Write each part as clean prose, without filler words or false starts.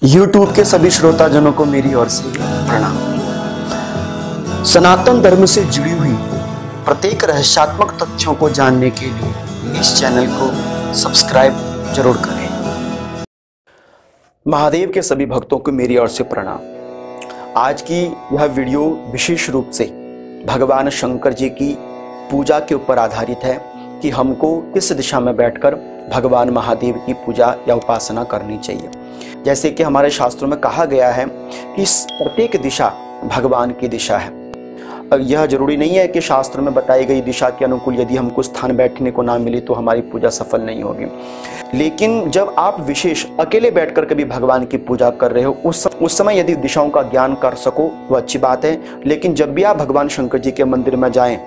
YouTube के सभी श्रोताजनों को मेरी ओर से प्रणाम। सनातन धर्म से जुड़ी हुई प्रत्येक रहस्यात्मक तथ्यों को जानने के लिए इस चैनल को सब्सक्राइब जरूर करें। महादेव के सभी भक्तों को मेरी ओर से प्रणाम। आज की यह वीडियो विशेष रूप से भगवान शंकर जी की पूजा के ऊपर आधारित है कि हमको किस दिशा में बैठकर भगवान महादेव की पूजा या उपासना करनी चाहिए। जैसे कि हमारे शास्त्रों में कहा गया है कि प्रत्येक दिशा भगवान की दिशा है। यह जरूरी नहीं है कि शास्त्र में बताई गई दिशा के अनुकूल यदि हमको स्थान बैठने को ना मिले तो हमारी पूजा सफल नहीं होगी। लेकिन जब आप विशेष अकेले बैठकर कभी भगवान की पूजा कर रहे हो उस समय यदि दिशाओं का ज्ञान कर सको तो अच्छी बात है। लेकिन जब भी आप भगवान शंकर जी के मंदिर में जाएं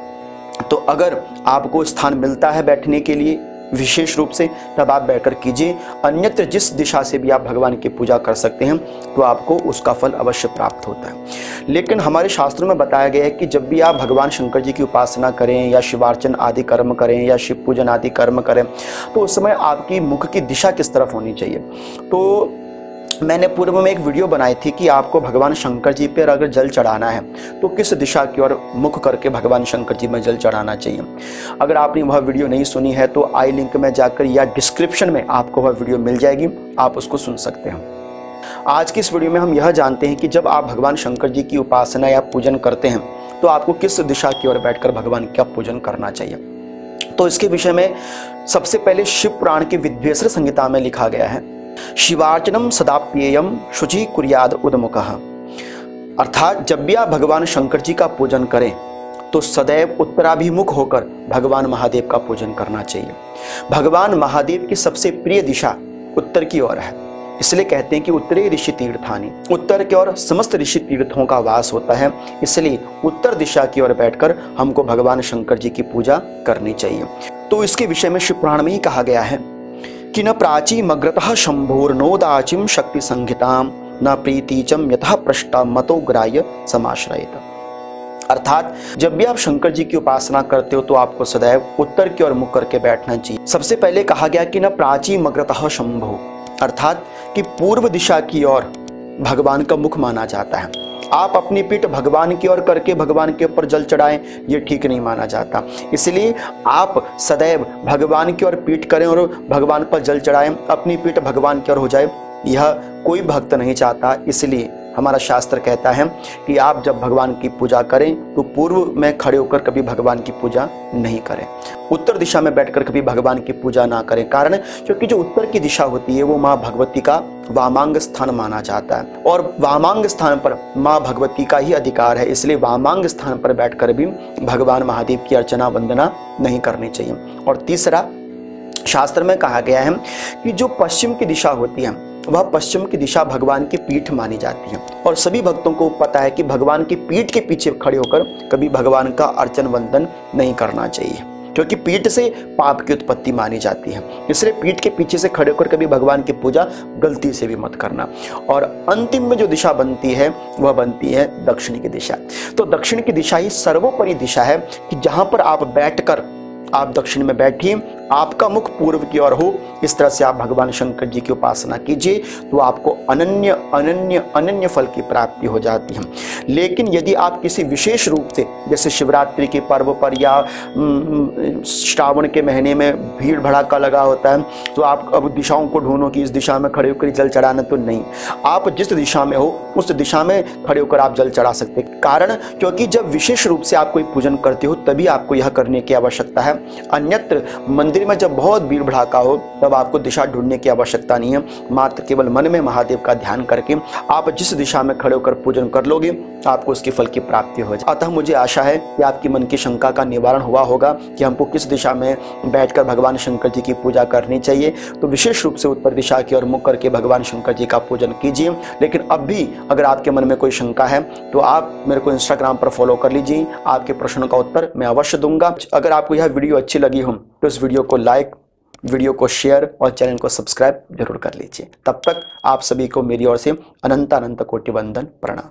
तो अगर आपको स्थान मिलता है बैठने के लिए विशेष रूप से तब आप बैठकर कीजिए। अन्यत्र जिस दिशा से भी आप भगवान की पूजा कर सकते हैं तो आपको उसका फल अवश्य प्राप्त होता है। लेकिन हमारे शास्त्रों में बताया गया है कि जब भी आप भगवान शंकर जी की उपासना करें या शिवार्चन आदि कर्म करें या शिव पूजन आदि कर्म करें तो उस समय आपकी मुख की दिशा किस तरफ होनी चाहिए। तो मैंने पूर्व में एक वीडियो बनाई थी कि आपको भगवान शंकर जी पर अगर जल चढ़ाना है तो किस दिशा की ओर मुख करके भगवान शंकर जी में जल चढ़ाना चाहिए। अगर आपने वह वीडियो नहीं सुनी है तो आई लिंक में जाकर या डिस्क्रिप्शन में आपको वह वीडियो मिल जाएगी, आप उसको सुन सकते हैं। आज की इस वीडियो में हम यह जानते हैं कि जब आप भगवान शंकर जी की उपासना या पूजन करते हैं तो आपको किस दिशा की ओर बैठकर भगवान का पूजन करना चाहिए। तो इसके विषय में सबसे पहले शिव पुराण की विद्वेश्वर संहिता में लिखा गया है, शिवार्चनम सदाप्येयम शुचि कुर्याद उद्मुखः। अर्थात जब भी आप भगवान शंकर जी का पूजन करें तो सदैव उत्तराभिमुख होकर भगवान महादेव का पूजन करना चाहिए। भगवान महादेव की सबसे प्रिय दिशा उत्तर की ओर है, इसलिए कहते हैं कि उत्तरे ऋषि तीर्थानि, उत्तर की ओर समस्त ऋषि तीर्थों का वास होता है। इसलिए उत्तर दिशा की ओर बैठकर हमको भगवान शंकर जी की पूजा करनी चाहिए। तो इसके विषय में शिव पुराण में ही कहा गया है कि न प्राची मग्रतः शंभोर्नोदाचिम शक्ति संहिताम न प्रीतिचम यतः पृष्ठा मतो ग्राह्य समाश्रयित। अर्थात जब भी आप शंकर जी की उपासना करते हो तो आपको सदैव उत्तर की ओर मुख करके बैठना चाहिए। सबसे पहले कहा गया कि न प्राची मग्रतः शंभो, अर्थात कि पूर्व दिशा की ओर भगवान का मुख माना जाता है। आप अपनी पीठ भगवान की ओर करके भगवान के ऊपर जल चढ़ाएं, ये ठीक नहीं माना जाता। इसलिए आप सदैव भगवान की ओर पीठ करें और भगवान पर जल चढ़ाएं, अपनी पीठ भगवान की ओर हो जाए, यह कोई भक्त नहीं चाहता। इसलिए हमारा शास्त्र कहता है कि आप जब भगवान की पूजा करें तो पूर्व में खड़े होकर कभी भगवान की पूजा नहीं करें, उत्तर दिशा में बैठकर कभी भगवान की पूजा ना करें। कारण क्योंकि जो उत्तर की दिशा होती है वो माँ भगवती का वामांग स्थान माना जाता है और वामांग स्थान पर माँ भगवती का ही अधिकार है। इसलिए वामांग स्थान पर बैठकर भी भगवान महादेव की अर्चना वंदना नहीं करनी चाहिए। और तीसरा, शास्त्र में कहा गया है कि जो पश्चिम की दिशा होती है वह पश्चिम की दिशा भगवान की पीठ मानी जाती है और सभी भक्तों को पता है कि भगवान की पीठ के पीछे खड़े होकर कभी भगवान का अर्चन वंदन नहीं करना चाहिए, क्योंकि पीठ से पाप की उत्पत्ति मानी जाती है। इसलिए पीठ के पीछे से खड़े होकर कभी भगवान की पूजा गलती से भी मत करना। और अंतिम में जो दिशा बनती है वह बनती है दक्षिण की दिशा। तो दक्षिण की दिशा ही सर्वोपरि दिशा है कि जहां पर आप बैठकर आप दक्षिण में बैठिए, आपका मुख पूर्व की ओर हो। इस तरह से आप भगवान शंकर जी की उपासना कीजिए तो आपको अनन्य अनन्य अनन्य फल की प्राप्ति हो जाती है। लेकिन यदि आप किसी विशेष रूप से जैसे शिवरात्रि के पर्व पर या श्रावण के महीने में भीड़ भड़ाका लगा होता है तो आप अब दिशाओं को ढूंढो कि इस दिशा में खड़े होकर जल चढ़ाना, तो नहीं, आप जिस दिशा में हो उस दिशा में खड़े होकर आप जल चढ़ा सकते। कारण क्योंकि जब विशेष रूप से आप कोई पूजन करते हो तभी आपको यह करने की आवश्यकता है। अन्यत्र मंदिर में जब बहुत भीड़ भड़ाका हो तब आपको दिशा ढूंढने की आवश्यकता नहीं है। मात्र केवल मन में महादेव का ध्यान करके आप जिस दिशा में खड़े होकर पूजन कर लोगे आपको उसके फल की प्राप्ति हो जाए। अतः मुझे आशा है कि आपकी मन की शंका का निवारण हुआ होगा कि हमको किस दिशा में बैठकर भगवान शंकर जी की पूजा करनी चाहिए। तो विशेष रूप से उत्तर दिशा की ओर मुख करके भगवान शंकर जी का पूजन कीजिए। लेकिन अब भी अगर आपके मन में कोई शंका है तो आप मेरे को इंस्टाग्राम पर फॉलो कर लीजिए, आपके प्रश्नों का उत्तर मैं अवश्य दूंगा। अगर आपको यह वीडियो अच्छी लगी हो तो इस वीडियो को लाइक, वीडियो को शेयर और चैनल को सब्सक्राइब जरूर कर लीजिए। तब तक आप सभी को मेरी ओर से अनंत अनंत कोटि वंदन प्रणाम।